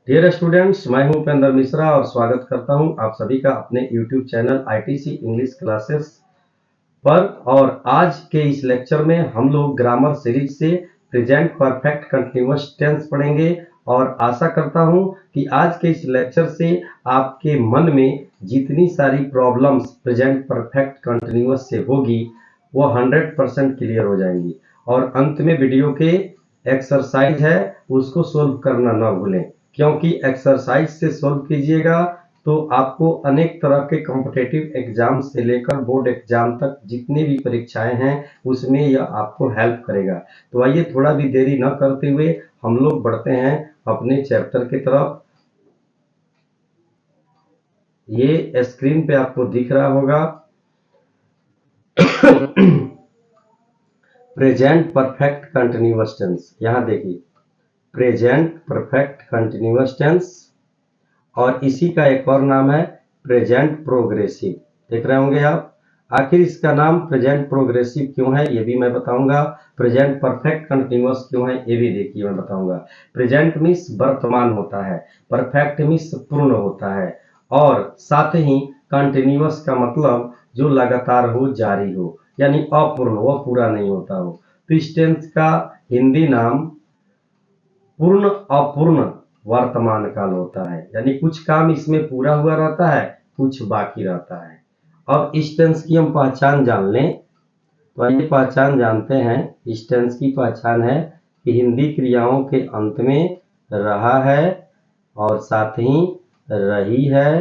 Dear students, मैं हूं उपेंद्र मिश्रा और स्वागत करता हूं आप सभी का अपने YouTube channel ITC English classes पर। और आज के इस लेक्चर में हम लोग ग्रामर सीरीज से प्रेजेंट परफेक्ट कंटिन्यूअस टेंस पढ़ेंगे। और आशा करता हूं कि आज के इस लेक्चर से आपके मन में जितनी सारी प्रॉब्लम्स प्रेजेंट परफेक्ट कंटिन्यूअस से होगी वो 100% क्लियर हो जाएंगी। और अंत में वीडियो के एक्सरसाइज है उसको सोल्व करना ना भूलें, क्योंकि एक्सरसाइज से सोल्व कीजिएगा तो आपको अनेक तरह के कॉम्पिटिटिव एग्जाम से लेकर बोर्ड एग्जाम तक जितनी भी परीक्षाएं हैं उसमें यह आपको हेल्प करेगा। तो आइए थोड़ा भी देरी न करते हुए हम लोग बढ़ते हैं अपने चैप्टर की तरफ। ये स्क्रीन पे आपको दिख रहा होगा प्रेजेंट परफेक्ट कंटिन्यूअस टेंस। यहां देखिए, प्रेजेंट परफेक्ट कंटिन्यूअस टेंस, और इसी का एक और नाम है प्रेजेंट प्रोग्रेसिव। देख रहे होंगे आप। आखिर इसका नाम प्रेजेंट प्रोग्रेसिव क्यों है ये भी मैं बताऊंगा। प्रेजेंट परफेक्ट कंटिन्यूअस क्यों है ये भी देखिए मैं बताऊंगा। प्रेजेंट मीन्स वर्तमान होता है, परफेक्ट मीन्स पूर्ण होता है, और साथ ही कंटिन्यूअस का मतलब जो लगातार हो, जारी हो, यानी अपूर्ण, वह पूरा नहीं होता हो। तो इस टेंस का हिंदी नाम पूर्ण अपूर्ण वर्तमान काल होता है, यानी कुछ काम इसमें पूरा हुआ रहता है, कुछ बाकी रहता है। अब इस टेंस की हम पहचान जान लें, तो आइए पहचान जानते हैं। इस टेंस की पहचान है कि हिंदी क्रियाओं के अंत में रहा है और साथ ही रही है,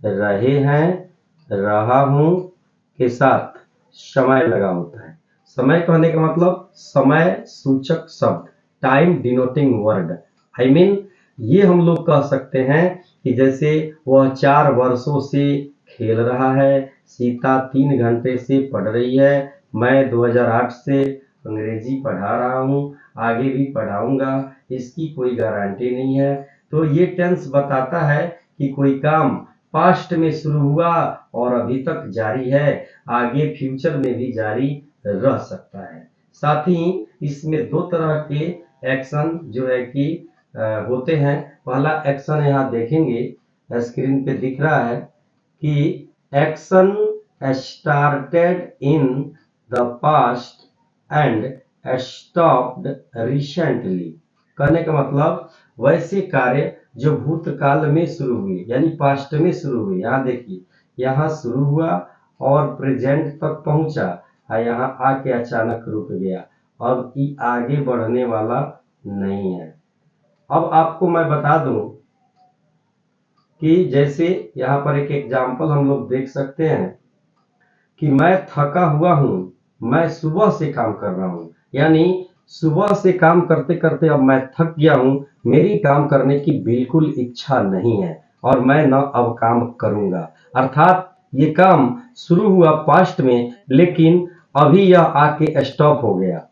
रहे हैं, रहा हूं के साथ समय लगा होता है। समय कहने का मतलब समय सूचक शब्द, time denoting word. I mean ये हम लोग कह सकते हैं कि जैसे वह 4 वर्षों से खेल रहा है, सीता 3 घंटे से पढ़ रही है, मैं 2008 से अंग्रेजी पढ़ा रहा हूँ, आगे भी पढ़ाऊंगा, इसकी कोई गारंटी नहीं है। तो ये टेंस बताता है कि कोई काम पास्ट में शुरू हुआ और अभी तक जारी है, आगे फ्यूचर में भी जारी रह सकता है। साथ ही इसमें दो तरह के एक्शन जो है कि होते हैं। पहला एक्शन यहाँ देखेंगे, स्क्रीन पे दिख रहा है कि action started in the past and stopped recently. कहने का मतलब वैसे कार्य जो भूतकाल में शुरू हुए, यानी पास्ट में शुरू हुए। यहाँ देखिए, यहाँ शुरू हुआ और प्रेजेंट तक पहुंचा, यहाँ आके अचानक रुक गया, अब ये आगे बढ़ने वाला नहीं है। अब आपको मैं बता दूं कि जैसे यहाँ पर एक एग्जाम्पल हम लोग देख सकते हैं कि मैं थका हुआ हूं, मैं सुबह से काम कर रहा हूं, यानी सुबह से काम करते करते अब मैं थक गया हूं, मेरी काम करने की बिल्कुल इच्छा नहीं है और मैं न अब काम करूंगा। अर्थात ये काम शुरू हुआ पास्ट में, लेकिन अभी यह आके स्टॉप हो गया।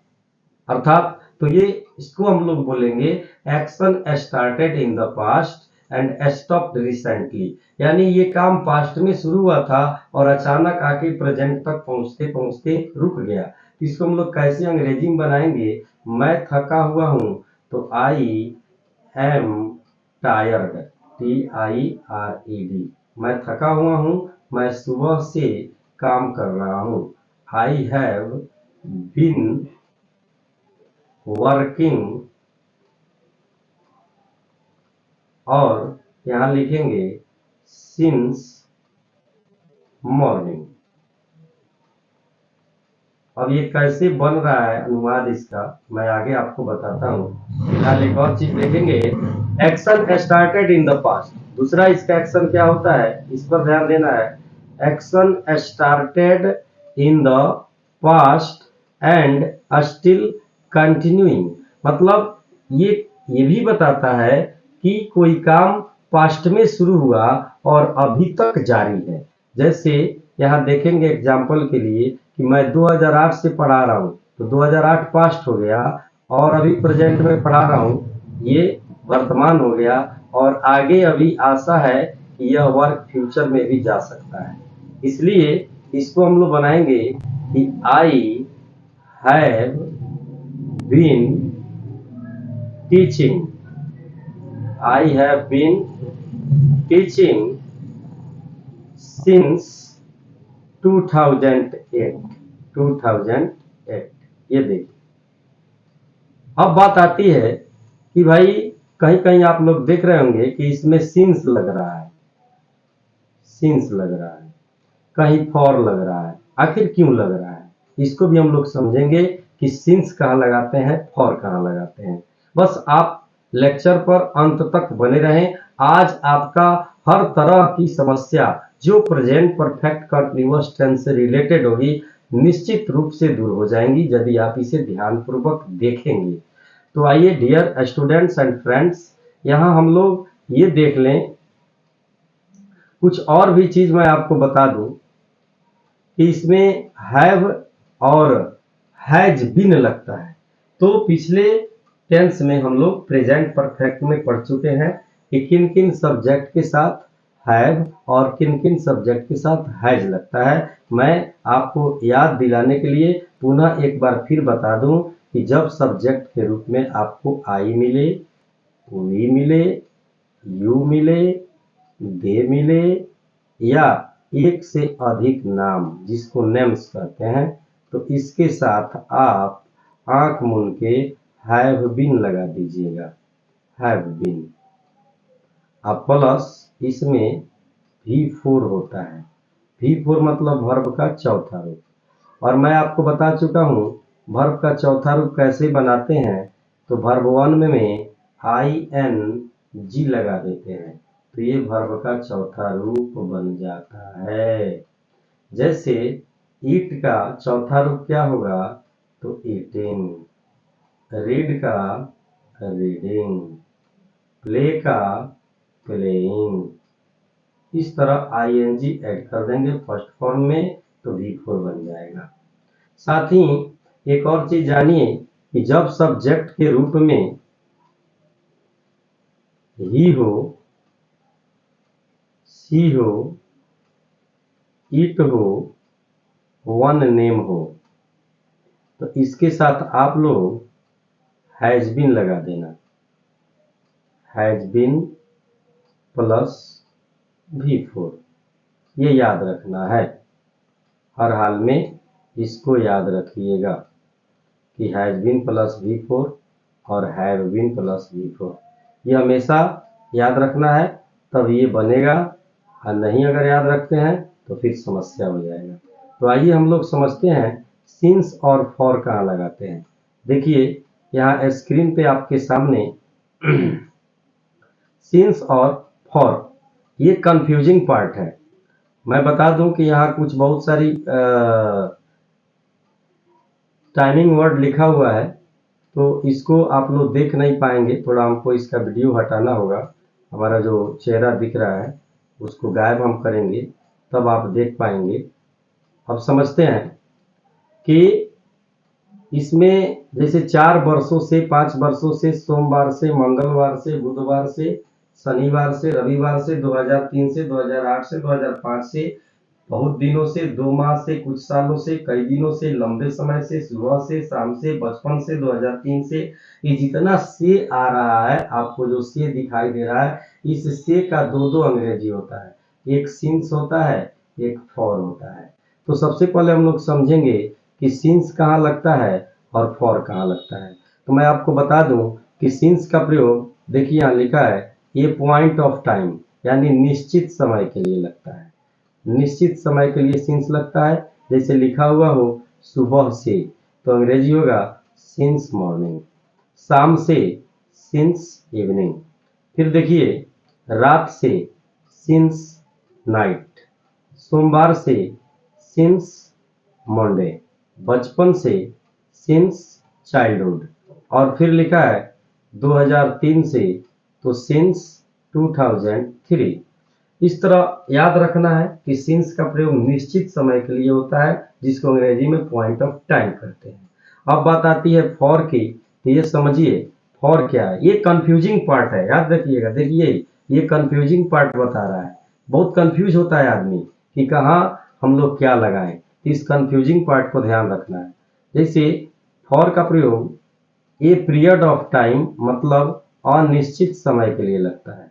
अर्थात तो ये इसको हम लोग बोलेंगे action started in the past and stopped recently, यानी ये काम पास्ट में शुरू हुआ था और अचानक आके प्रेजेंट तक पहुंचते पहुंचते रुक गया। इसको हम लोग कैसे अंग्रेजी में बनाएंगे। मैं थका हुआ हूं तो आई एम टायर्ड, TIRED। मैं थका हुआ हूं, मैं सुबह से काम कर रहा हूं। आई हैव बीन वर्किंग, और यहां लिखेंगे सिंस मॉर्निंग। अब ये कैसे बन रहा है अनुवाद इसका मैं आगे आपको बताता हूँ। फिलहाल एक और चीज देखेंगे, action started in the past. दूसरा इसका एक्शन क्या होता है, इस पर ध्यान देना है। Action started in the past and still continuing, मतलब ये भी बताता है कि कोई काम पास्ट में शुरू हुआ और अभी तक जारी है। जैसे यहाँ देखेंगे एग्जाम्पल के लिए कि मैं 2008 से पढ़ा रहा हूँ, तो 2008 पास्ट हो गया और अभी प्रेजेंट में पढ़ा रहा हूँ, ये वर्तमान हो गया, और आगे अभी आशा है कि यह वर्क फ्यूचर में भी जा सकता है। इसलिए इसको हम लोग बनाएंगे कि I have been teaching, I have been teaching since 2008 2008। ये देखिए, अब बात आती है कि भाई कहीं कहीं आप लोग देख रहे होंगे कि इसमें सिंस लग रहा है, सिंस लग रहा है, कहीं फॉर लग रहा है। आखिर क्यों लग रहा है, इसको भी हम लोग समझेंगे कि सिंस कहाँ लगाते हैं, फॉर कहाँ लगाते हैं। बस आप लेक्चर पर अंत तक बने रहें। आज आपका हर तरह की समस्या जो प्रेजेंट परफेक्ट कंटीन्यूअस टेंस से रिलेटेड होगी निश्चित रूप से दूर हो जाएंगी यदि आप इसे ध्यानपूर्वक देखेंगे। तो आइए डियर स्टूडेंट्स एंड फ्रेंड्स, यहाँ हम लोग ये देख लें, कुछ और भी चीज मैं आपको बता दूं कि इसमें हैव और हैज बीन लगता है। तो पिछले टेंस में हम लोग प्रेजेंट परफेक्ट में पढ़ चुके हैं कि किन किन सब्जेक्ट के साथ हैव और किन किन सब्जेक्ट के साथ हैज लगता है। मैं आपको याद दिलाने के लिए पुनः एक बार फिर बता दूं कि जब सब्जेक्ट के रूप में आपको आई मिले, वी मिले, यू मिले, दे मिले या एक से अधिक नाम जिसको नेम्स कहते हैं, तो इसके साथ आप आंख मूंद के हैव बीन लगा दीजिएगा, हैव बीन। अब प्लस इसमें V4 होता है। V4 मतलब वर्ब का चौथा रूप। और मैं आपको बता चुका हूं वर्ब का चौथा रूप कैसे बनाते हैं। तो वर्ब 1 में ING लगा देते हैं, तो ये वर्ब का चौथा रूप बन जाता है। जैसे ईट का चौथा रूप क्या होगा, तो ईटिंग, रीड का रीडिंग, प्ले का प्लेइंग। इस तरह ING ऐड कर देंगे फर्स्ट फॉर्म में तो V4 बन जाएगा। साथ ही एक और चीज जानिए कि जब सब्जेक्ट के रूप में ही हो, सी हो, इट हो, वन नेम हो, तो इसके साथ आप लोग हैज बीन लगा देना, हैज बीन प्लस V4। ये याद रखना है, हर हाल में इसको याद रखिएगा कि हैज बीन प्लस V4 और हैव बीन प्लस V4, ये हमेशा याद रखना है, तब ये बनेगा। और नहीं अगर याद रखते हैं तो फिर समस्या हो जाएगा। तो आइए हम लोग समझते हैं सिंस और फॉर कहाँ लगाते हैं। देखिए यहाँ स्क्रीन पे आपके सामने सिंस और फॉर, ये कंफ्यूजिंग पार्ट है। मैं बता दूं कि यहाँ कुछ बहुत सारी टाइमिंग वर्ड लिखा हुआ है, तो इसको आप लोग देख नहीं पाएंगे। थोड़ा हमको इसका वीडियो हटाना होगा, हमारा जो चेहरा दिख रहा है उसको गायब हम करेंगे, तब आप देख पाएंगे। अब समझते हैं कि इसमें जैसे 4 वर्षों से, 5 वर्षों से, सोमवार से, मंगलवार से, बुधवार से, शनिवार से, रविवार से, 2003 से, 2008 से, 2005 से, बहुत दिनों से, 2 माह से, कुछ सालों से, कई दिनों से, लंबे समय से, सुबह से, शाम से, बचपन से, 2003 से, ये जितना से आ रहा है, आपको जो से दिखाई दे रहा है, इस से का दो अंग्रेजी होता है, एक सिंस होता है, एक फॉर होता है। तो सबसे पहले हम लोग समझेंगे कि सिंस कहाँ लगता है और फॉर कहाँ लगता है। तो मैं आपको बता दूं कि सिंस का प्रयोग, देखिए यहाँ लिखा है, ये पॉइंट ऑफ टाइम यानी निश्चित समय के लिए लगता है, निश्चित समय के लिए सिंस लगता है। जैसे लिखा हुआ हो सुबह से, तो अंग्रेजी होगा सिंस मॉर्निंग, शाम से सिंस इवनिंग, फिर देखिए रात से सिंस नाइट, सोमवार से सिंस मंडे, बचपन से सिंस चाइल्डहुड, और फिर लिखा है 2003 से तो सिंस 2003। इस तरह याद रखना है कि सिंस का प्रयोग निश्चित समय के लिए होता है, जिसको अंग्रेजी में पॉइंट ऑफ टाइम कहते हैं। अब बात आती है फॉर की, तो ये समझिए फॉर क्या है। ये कंफ्यूजिंग पार्ट है, याद रखिएगा। देखिए ये कंफ्यूजिंग पार्ट बता रहा है, बहुत कंफ्यूज होता है आदमी कि कहाँ हम लोग क्या लगाएं। इस कंफ्यूजिंग पार्ट को ध्यान रखना है। जैसे फॉर का प्रयोग ए पीरियड ऑफ टाइम, मतलब अनिश्चित समय के लिए लगता है।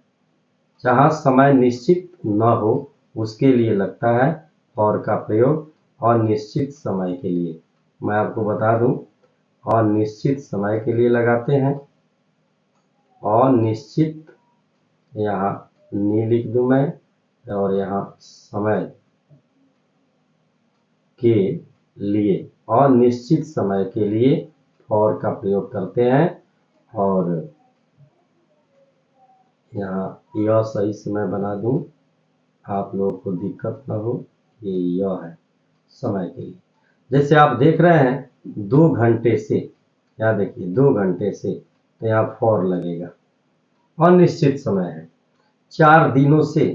जहाँ समय निश्चित न हो उसके लिए लगता है फॉर का प्रयोग अनिश्चित समय के लिए। मैं आपको बता दूं, अनिश्चित समय के लिए लगाते हैं। अनिश्चित, यहाँ नी लिख दूं मैं और यहाँ समय के लिए, अनिश्चित समय के लिए फॉर का प्रयोग करते हैं। और यहाँ यह सही से मैं बना दूं, आप लोगों को दिक्कत न हो, ये यह है समय के लिए। जैसे आप देख रहे हैं 2 घंटे से, यहाँ देखिए 2 घंटे से, तो यहाँ फॉर लगेगा, अनिश्चित समय है। 4 दिनों से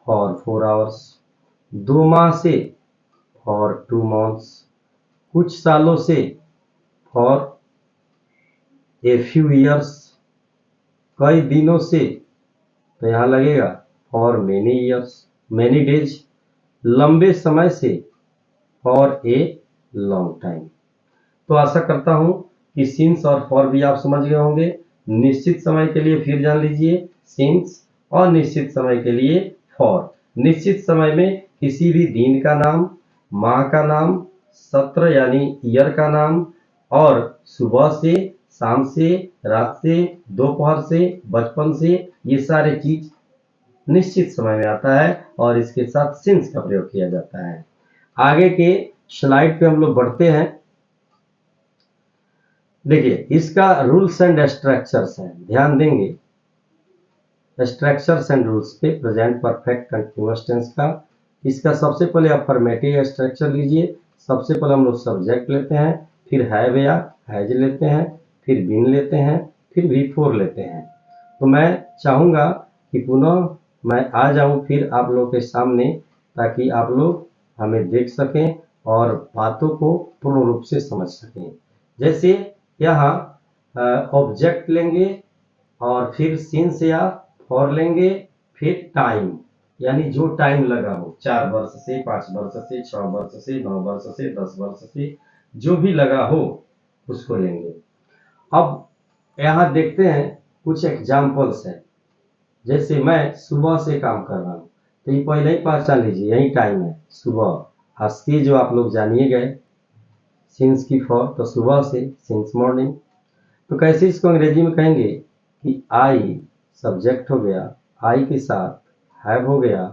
फॉर 4 आवर्स, 2 माह से फॉर 2 मंथ्स, कुछ सालों से फॉर ए फ्यू ईयर्स, कई दिनों से, तो यहाँ लगेगा for many years, many days, लंबे समय से फॉर ए लॉन्ग टाइम। तो आशा करता हूं कि सिंस और फॉर भी आप समझ गए होंगे। निश्चित समय के लिए फिर जान लीजिए सिंस, और निश्चित समय के लिए फॉर। निश्चित समय में किसी भी दिन का नाम, माह का नाम, सत्र यानी ईयर का नाम, और सुबह से, शाम से, रात से, दोपहर से, बचपन से, ये सारे चीज निश्चित समय में आता है और इसके साथ सिंस का प्रयोग किया जाता है। आगे के स्लाइड पे हम लोग बढ़ते हैं। देखिए इसका रूल्स एंड स्ट्रक्चर्स है, ध्यान देंगे स्ट्रक्चर्स एंड रूल्स पे प्रेजेंट परफेक्ट कंटीन्यूअस टेंस का। इसका सबसे पहले अफर्मेटिव स्ट्रक्चर लीजिए। सबसे पहले हम लोग सब्जेक्ट लेते हैं, फिर हैव या हैज लेते हैं, फिर बीन लेते हैं, फिर भी फोर लेते हैं। तो मैं चाहूँगा कि पुनः मैं आ जाऊँ फिर आप लोग के सामने, ताकि आप लोग हमें देख सकें और बातों को पूर्ण रूप से समझ सकें। जैसे यहाँ ऑब्जेक्ट लेंगे और फिर सिंस या फॉर लेंगे, फिर टाइम यानी जो टाइम लगा हो, 4 वर्ष से, 5 वर्ष से, 6 वर्ष से, 9 वर्ष से, 10 वर्ष से, जो भी लगा हो उसको लेंगे। अब यहाँ देखते हैं कुछ एग्जाम्पल्स हैं। जैसे मैं सुबह से काम कर रहा हूँ, तो ये पहले ही पहचान लीजिए, यही टाइम है सुबह। आज से जो आप लोग जानिए गए सिंस की फॉर, तो सुबह से, सिंस मॉर्निंग। तो कैसे इसको अंग्रेजी में कहेंगे कि आई सब्जेक्ट हो गया, आई के साथ हैव हो गया,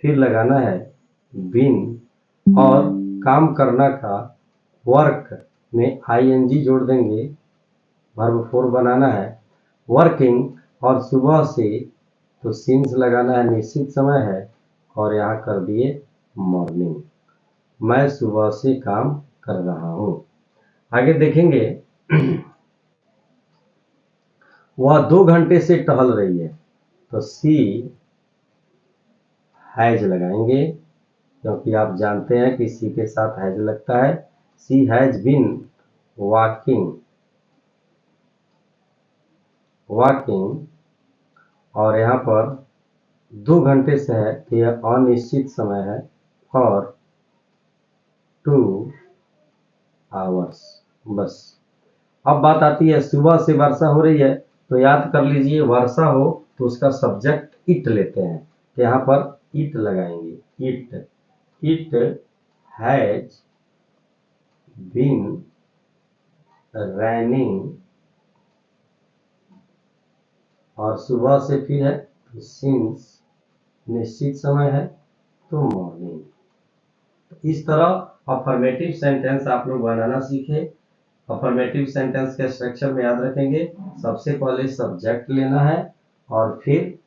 फिर लगाना है बीन, और काम करना का वर्क में आईएनजी जोड़ देंगे, वर्ब फोर बनाना है वर्किंग, और सुबह से तो सिंस लगाना है, निश्चित समय है, और यहाँ कर दिए मॉर्निंग, मैं सुबह से काम कर रहा हूँ। आगे देखेंगे वह 2 घंटे से टहल रही है, तो सी हैज लगाएंगे, क्योंकि आप जानते हैं कि सी के साथ हैज लगता है। सी हैज बीन वॉकिंग, और यहाँ पर 2 घंटे से है तो यह अनिश्चित समय है, और 2 आवर्स। बस अब बात आती है सुबह से वर्षा हो रही है, तो याद कर लीजिए वर्षा हो तो उसका सब्जेक्ट इट लेते हैं, तो यहाँ पर इट लगाएंगे। इट हैज बीन रैनिंग, और सुबह से फिर है तो सिंस, निश्चित समय है तो मॉर्निंग। तो इस तरह अफर्मेटिव सेंटेंस आप लोग बनाना सीखे। अफर्मेटिव सेंटेंस के स्ट्रक्चर में याद रखेंगे, सबसे पहले सब्जेक्ट लेना है, और फिर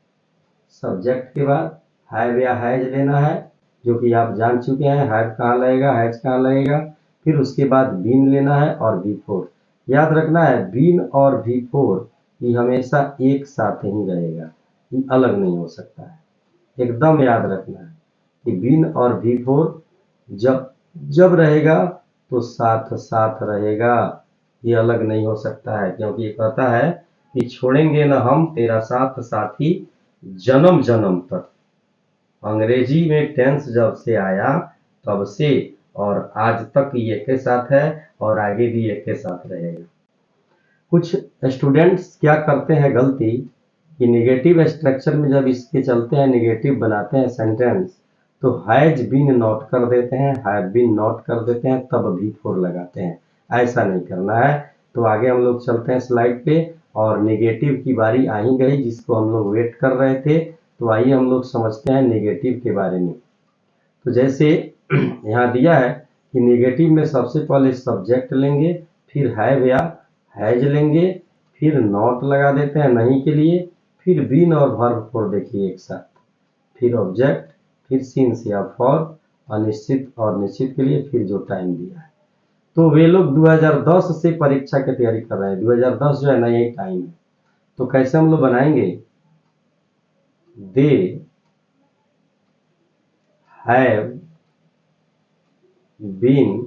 सब्जेक्ट के बाद हैव या हैज लेना है, जो कि आप जान चुके हैं हैव कहाँ लगेगा, हैज कहाँ लगेगा। फिर उसके बाद बीन लेना है और बी फोर। याद रखना है बीन और बी फोर ये हमेशा एक साथ ही रहेगा, ये अलग नहीं हो सकता है। एकदम याद रखना है कि बीन और बी फोर जब रहेगा तो साथ साथ रहेगा, ये अलग नहीं हो सकता है, क्योंकि ये कहता है कि छोड़ेंगे न हम तेरा साथ साथी जन्म जन्म तक। अंग्रेजी में टेंस जब से आया तब से और आज तक ये एक के साथ है और आगे भी एक के साथ रहेगा। कुछ स्टूडेंट्स क्या करते हैं गलती कि निगेटिव स्ट्रक्चर में जब इसके चलते हैं, निगेटिव बनाते हैं सेंटेंस, तो हैज बीन नॉट कर देते हैं, हैव बीन नॉट कर देते हैं, तब भी फोर लगाते हैं। ऐसा नहीं करना है। तो आगे हम लोग चलते हैं स्लाइड पे, और निगेटिव की बारी आ ही गई जिसको हम लोग वेट कर रहे थे। तो आइए हम लोग समझते हैं निगेटिव के बारे में। तो जैसे यहाँ दिया है कि निगेटिव में सबसे पहले सब्जेक्ट लेंगे, फिर हैव या हैज लेंगे, फिर नॉट लगा देते हैं नहीं के लिए, फिर बीन और वर्ब फॉर देखिए एक साथ, फिर ऑब्जेक्ट, फिर सिंस या फॉर अनिश्चित और निश्चित के लिए, फिर जो टाइम दिया है। तो वे लोग 2010 से परीक्षा की तैयारी कर रहे हैं। 2010 जो है ना, यही टाइम है। तो कैसे हम लोग बनाएंगे? दे हैव बीन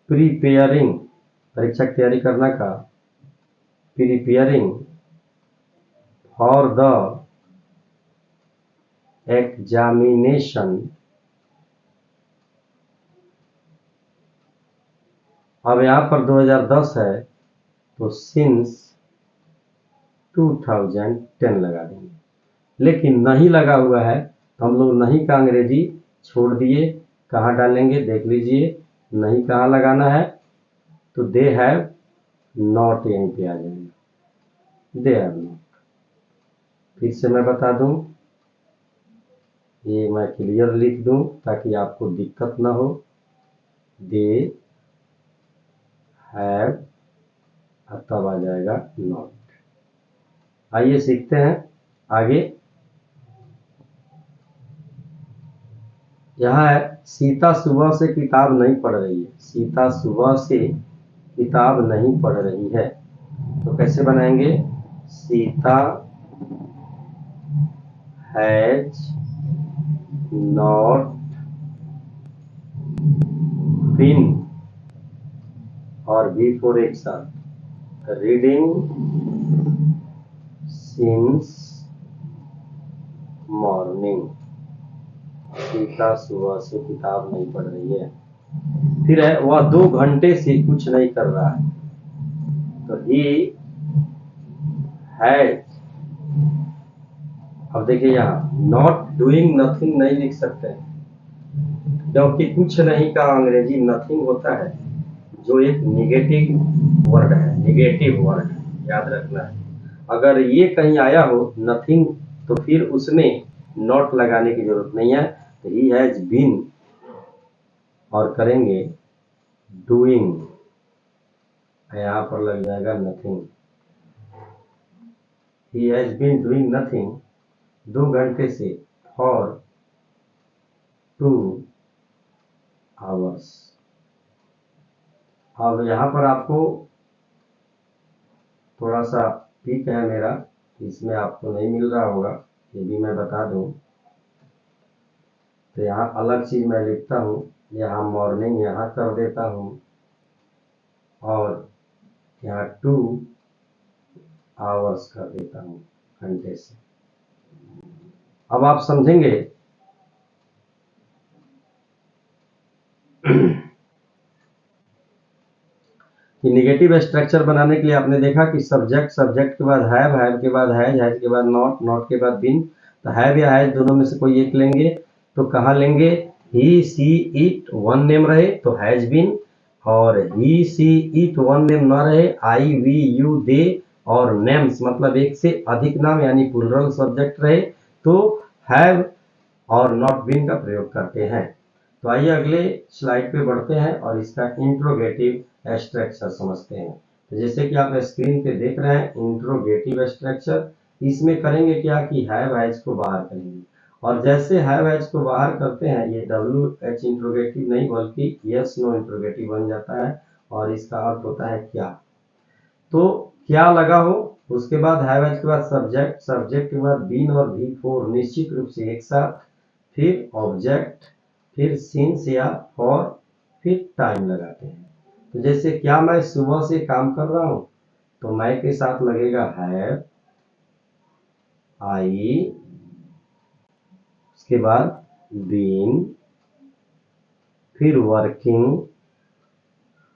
प्रिपेयरिंग, परीक्षा की तैयारी करना का, प्रिपेयरिंग फॉर द एग्जामिनेशन। अब यहाँ पर 2010 है तो सिंस 2010 लगा देंगे। लेकिन नहीं लगा हुआ है तो हम लोग नहीं का अंग्रेजी छोड़ दिए, कहाँ डालेंगे देख लीजिए। नहीं कहाँ लगाना है? तो दे हैव नॉट यहीं पे आ जाएगा, दे हैव नॉट। फिर से मैं बता दूं, ये मैं क्लियर लिख दूं ताकि आपको दिक्कत ना हो। दे हैव, तब आ जाएगा नॉट। आइए सीखते हैं आगे। यहाँ है सीता सुबह से किताब नहीं पढ़ रही है। सीता सुबह से किताब नहीं पढ़ रही है, तो कैसे बनाएंगे? सीता हैज नॉट बीन, और बी फोर एक साथ, रीडिंग सिंस मॉर्निंग। सीता सुबह से किताब नहीं पढ़ रही है। फिर है वह 2 घंटे से कुछ नहीं कर रहा है, तो ही हैज। अब देखिए यहाँ नॉट डूइंग नथिंग नहीं लिख सकते हैं, क्योंकि कुछ नहीं का अंग्रेजी नथिंग होता है, जो एक निगेटिव वर्ड है, निगेटिव वर्ड याद रखना है। अगर ये कहीं आया हो नथिंग, तो फिर उसमें नॉट लगाने की जरूरत नहीं है। तो ही हैज बीन और करेंगे डूइंग, यहाँ पर लग जाएगा nothing. He has been doing nothing 2 घंटे से, फॉर 2 आवर्स। अब यहाँ पर आपको थोड़ा सा पीक है मेरा, इसमें आपको नहीं मिल रहा होगा, ये भी मैं बता दूं। तो यहाँ अलग चीज मैं लिखता हूँ, यहाँ मॉर्निंग यहाँ कर देता हूँ, और यहाँ 2 आवर्स कर देता हूँ, घंटे से। अब आप समझेंगे कि निगेटिव स्ट्रक्चर बनाने के लिए आपने देखा कि सब्जेक्ट, सब्जेक्ट के बाद हैव, हैव के बाद हैज, हैज के बाद नॉट, नॉट के बाद बीन। तो हैव या हैज दोनों में से कोई एक लेंगे, तो कहाँ लेंगे? ही सी इट वन नेम रहे तो हैज बीन, और ही सी इट वन नेम न रहे, आई वी यू दे और नेम्स मतलब एक से अधिक नाम यानी प्लूरल सब्जेक्ट रहे, तो हैव और नॉट बीन का प्रयोग करते हैं। तो आइए अगले स्लाइड पे बढ़ते हैं और इसका इंट्रोगेटिव स्ट्रक्चर समझते हैं। तो जैसे कि आप स्क्रीन पे देख रहे हैं इंट्रोगेटिव स्ट्रक्चर, इसमें करेंगे क्या कि हैव हैज को बाहर करेंगे, और जैसे हैव हैज को बाहर करते हैं ये डब्ल्यू एच इंट्रोगेटिव नहीं बल्कि यस नो इंट्रोगेटिव बन जाता है, और इसका अर्थ होता है क्या। तो क्या लगा हो, उसके बाद हैव हैज के बाद सब्जेक्ट, सब्जेक्ट के बाद बीन और भी फोर निश्चित रूप से एक साथ, फिर ऑब्जेक्ट, फिर सिंस या फॉर, फिर टाइम लगाते हैं। तो जैसे क्या मैं सुबह से काम कर रहा हूं, तो मैं के साथ लगेगा हैव, आई, उसके बाद बीन, फिर वर्किंग,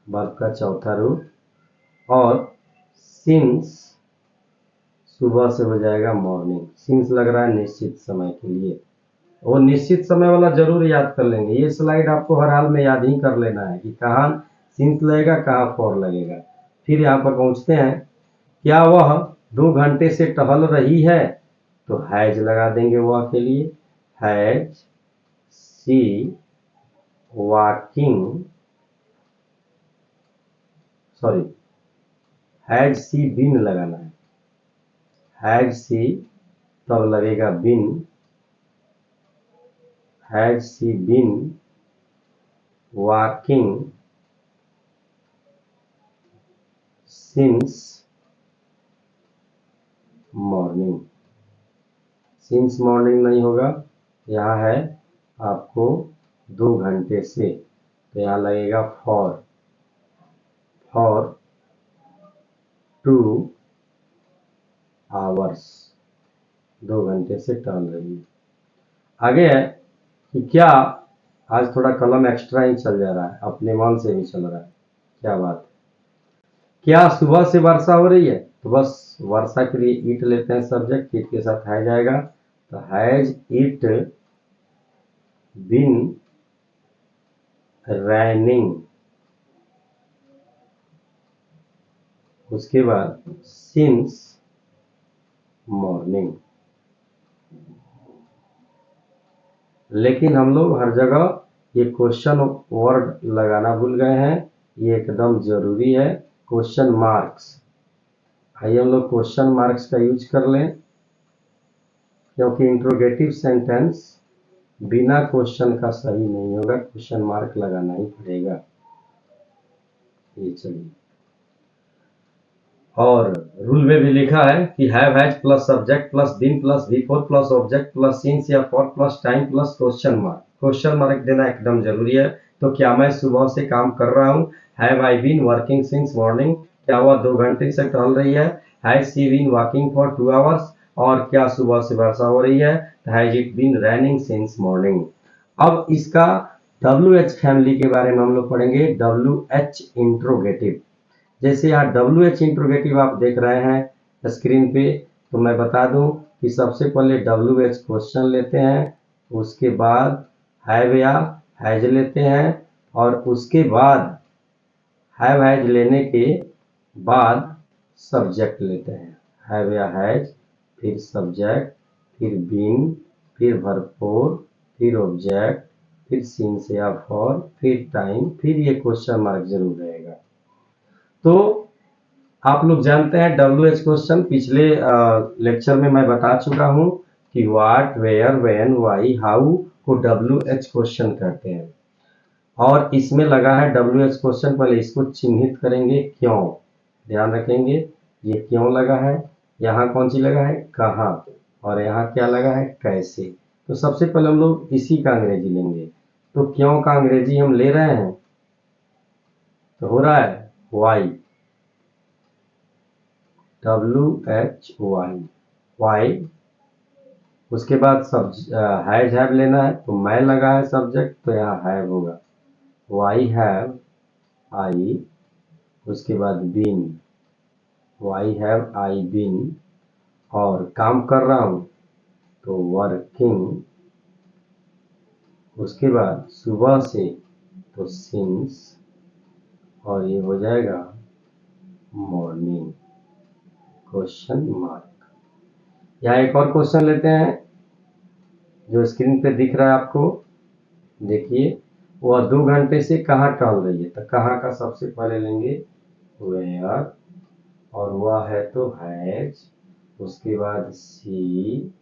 वर्क का चौथा रूप, और सिंस सुबह से हो जाएगा मॉर्निंग। सिंस लग रहा है निश्चित समय के लिए, वो निश्चित समय वाला जरूर याद कर लेंगे। ये स्लाइड आपको हर हाल में याद ही कर लेना है कि कहाँ सिंस लगेगा, कहाँ फॉर लगेगा। फिर यहाँ पर पहुँचते हैं, क्या वह 2 घंटे से टहल रही है, तो हैज लगा देंगे वह के लिए। Has she walking, sorry has she been लगाना है। हैज सी तब लगेगा been, has she been walking since morning. Since morning नहीं होगा, यहाँ है आपको 2 घंटे से, तो यहाँ लगेगा फॉर 2 आवर्स, 2 घंटे से टहल रही है। आगे है कि क्या, आज थोड़ा कलम एक्स्ट्रा ही चल जा रहा है, अपने मन से भी चल रहा है, क्या बात है। क्या सुबह से वर्षा हो रही है, तो बस वर्षा के लिए ईट लेते हैं सब्जेक्ट, ईट के साथ हैज आएगा, तो हैज इट बीन रैनिंग। उसके बाद सिंस मॉर्निंग। लेकिन हम लोग हर जगह ये क्वेश्चन वर्ड लगाना भूल गए हैं, ये एकदम जरूरी है, क्वेश्चन मार्क्स। आइए हम लोग क्वेश्चन मार्क्स का यूज कर लें, क्योंकि इंट्रोगेटिव सेंटेंस बिना क्वेश्चन का सही नहीं होगा, क्वेश्चन मार्क लगाना ही पड़ेगा। ये चलिए, और रूल में भी लिखा है कि have has plus subject plus been plus B four plus object plus since या for plus time plus question mark. Question mark देना एकदम जरूरी है। तो क्या मैं सुबह से काम कर रहा हूँ, have I been working since morning, क्या वह 2 घंटे से टहल रही है, has she been walking for 2 hours, और क्या सुबह से वर्षा हो रही है, has it been raining since morning. अब इसका WH फैमिली के बारे में हम लोग पढ़ेंगे, WH इंट्रोगेटिव। जैसे यहाँ WH इंट्रोगेटिव आप देख रहे हैं स्क्रीन पे, तो मैं बता दूं कि सबसे पहले WH क्वेश्चन लेते हैं, उसके बाद हैव या हैज लेते हैं, और उसके बाद हैव हैज लेने के बाद सब्जेक्ट लेते हैं। हैव या हैज, फिर सब्जेक्ट, फिर बीन, फिर वर्ब, फिर ऑब्जेक्ट, फिर सिंस या फॉर, फिर टाइम, फिर ये क्वेश्चन मार्क जरूर रहेगा। तो आप लोग जानते हैं WH क्वेश्चन, पिछले लेक्चर में मैं बता चुका हूं कि what, where, when, why, how को WH क्वेश्चन कहते हैं। और इसमें लगा है WH क्वेश्चन, पहले इसको चिन्हित करेंगे, क्यों, ध्यान रखेंगे ये क्यों लगा है, यहाँ कौन सी लगा है, कहाँ, और यहाँ क्या लगा है, कैसे। तो सबसे पहले हम लोग इसी का अंग्रेजी लेंगे। तो क्यों का अंग्रेजी हम ले रहे हैं, तो हो रहा है वाई, WHY, वाई। उसके बाद सब हैज हैव लेना है, तो मैं लगा है सब्जेक्ट, तो यहाँ हैव होगा, वाई हैव आई। उसके बाद been, why have I been, और काम कर रहा हूँ तो वर्किंग। उसके बाद सुबह से तो सिंस, और ये हो जाएगा मॉर्निंग, क्वेश्चन मार्क। यहाँ एक और क्वेश्चन लेते हैं जो स्क्रीन पे दिख रहा है आपको, देखिए, वह 2 घंटे से कहाँ टहल रही है, तो कहाँ का सबसे पहले लेंगे वेयर, और वह है तो हैज। उसके बाद she,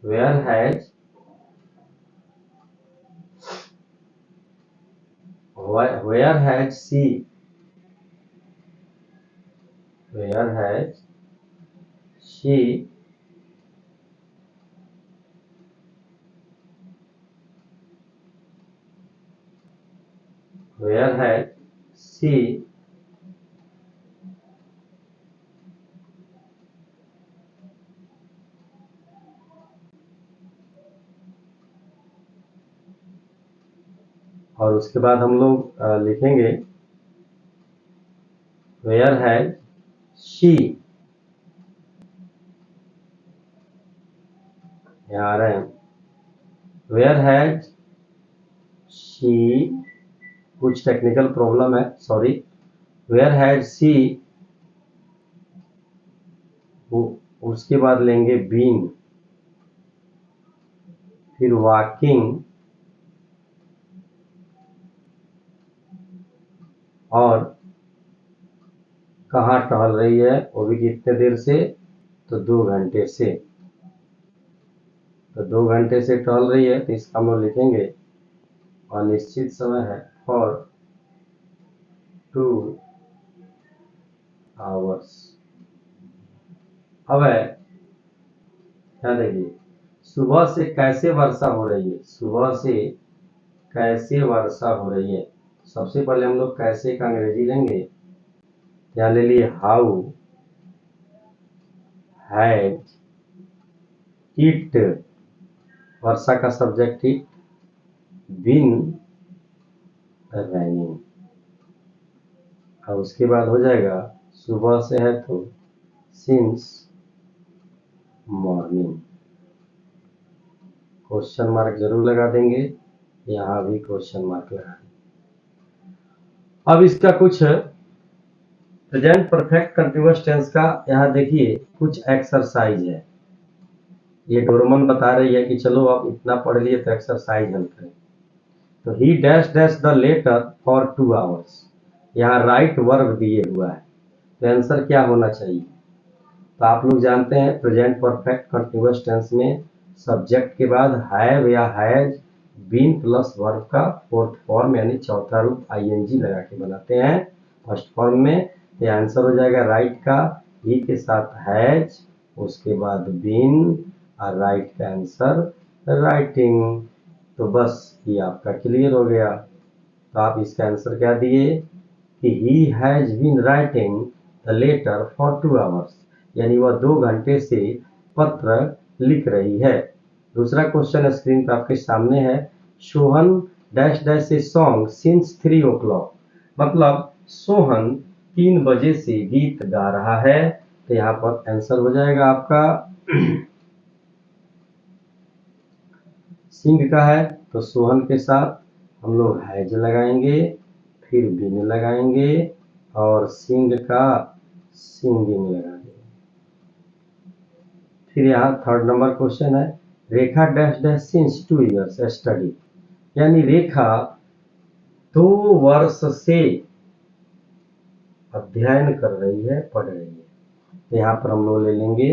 where has, where has she, where has she where has she और उसके बाद हम लोग लिखेंगे वेयर हैज शी, यहाँ आ रहे हैं, वेयर हैज शी, कुछ टेक्निकल प्रॉब्लम है, सॉरी, वेयर हैज शी, उसके बाद लेंगे बीन, फिर वॉकिंग, और कहाँ टहल रही है, वो भी कितने देर से, तो 2 घंटे से, तो 2 घंटे से टहल रही है, तो इसका हम लोग लिखेंगे अनिश्चित समय है फॉर 2 आवर्स। अब है, क्या देखिए, सुबह से कैसे वर्षा हो रही है, सुबह से कैसे वर्षा हो रही है, सबसे पहले हम लोग कैसे का अंग्रेजी लेंगे, यहाँ ले लिए हाउ हैज इट, वर्षा का सब्जेक्ट इट, बीन रैनिंग, और उसके बाद हो जाएगा, सुबह से है तो सिंस मॉर्निंग, क्वेश्चन मार्क जरूर लगा देंगे, यहाँ भी क्वेश्चन मार्क लगा देंगे। अब इसका कुछ प्रेजेंट परफेक्ट कंटीन्यूअस टेंस का यहाँ देखिए कुछ एक्सरसाइज है, ये डोरेमन बता रही है कि चलो आप इतना पढ़ लिए तो एक्सरसाइज हल करें। तो he dash dash the letter for 2 hours, यहाँ राइट वर्ब दिए हुआ है, तो आंसर क्या होना चाहिए, तो आप लोग जानते हैं प्रेजेंट परफेक्ट कंटीन्यूअस टेंस में सब्जेक्ट के बाद हैव या हैज बीन प्लस वर्ब का फोर्थ फॉर्म यानी चौथा रूप आईएनजी लगा के बनाते हैं फर्स्ट फॉर्म में, ये आंसर हो जाएगा राइट का, ही के साथ हैज, उसके बाद बीन, और राइट का आंसर राइटिंग। तो बस ये आपका क्लियर हो गया। तो आप इसका आंसर क्या दिए कि he has been writing the letter for 2 hours, यानी वह 2 घंटे से पत्र लिख रही है। दूसरा क्वेश्चन स्क्रीन पर आपके सामने है, Sohan dash dash a song since 3 o'clock, मतलब सोहन 3 बजे से गीत गा रहा है, तो यहाँ पर आंसर हो जाएगा आपका सिंग का है, तो सोहन के साथ हम लोग हैज लगाएंगे, फिर बिन लगाएंगे, और सिंग का सिंगिंग लगा देंगे। फिर यहाँ थर्ड नंबर क्वेश्चन है, Rekha dash dash since 2 years study, यानी रेखा 2 वर्ष से अध्ययन कर रही है, पढ़ रही है, तो यहाँ पर हम लोग ले लेंगे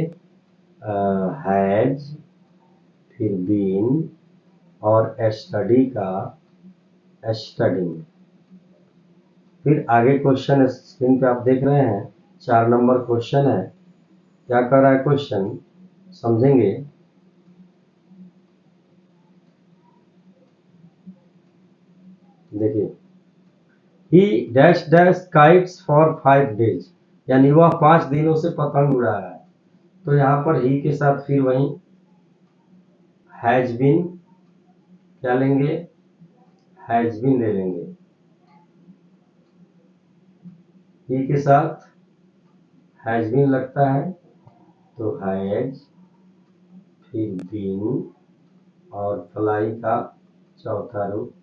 हैज, फिर बीन, और स्टडी का स्टडिंग। फिर आगे क्वेश्चन स्क्रीन पे आप देख रहे हैं 4 नंबर क्वेश्चन है, क्या कर रहा है क्वेश्चन, समझेंगे। देखिए, ही dash dash kites for 5 days, यानी वह 5 दिनों से पतंग उड़ा रहा है, तो यहाँ पर ही के साथ फिर वही हैज बीन क्या लेंगे, हैज बीन ले लेंगे, ही के साथ हैज बीन लगता है, तो हैज, फिर बीन, और फ्लाई का चौथा रूप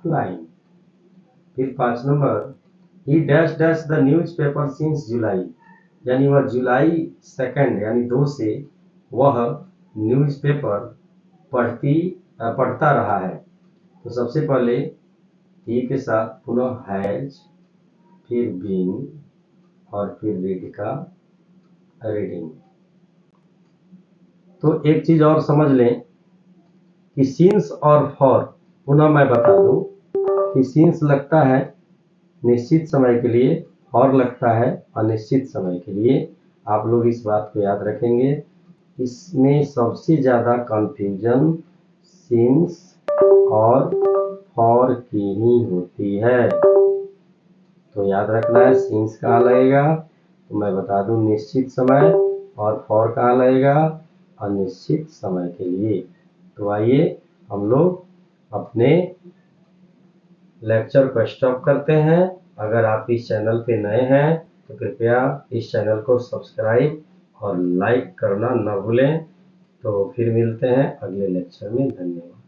फ्लाइंग। फिर 5 number, he dash dash the news paper since जुलाई, यानी वह जुलाई 2 यानी 2 से वह न्यूज पेपर पढ़ता रहा है, तो सबसे पहले ही के साथ पुनः हैज, फिर बीन, और फिर रीड का रीडिंग। तो एक चीज और समझ लें कि सिंस और फॉर, पुनः मैं बता दूं कि सिंस लगता है निश्चित समय के लिए और लगता है अनिश्चित समय के लिए। आप लोग इस बात को याद रखेंगे, इसमें सबसे ज़्यादा कंफ्यूजन सिंस और फॉर की ही होती है, तो याद रखना है सिंस कहाँ लगेगा, तो मैं बता दूं निश्चित समय, और फॉर कहाँ लगेगा, अनिश्चित समय के लिए। तो आइए हम लोग अपने लेक्चर को स्टॉप करते हैं। अगर आप इस चैनल पे नए हैं तो कृपया इस चैनल को सब्सक्राइब और लाइक करना न भूलें। तो फिर मिलते हैं अगले लेक्चर में। धन्यवाद।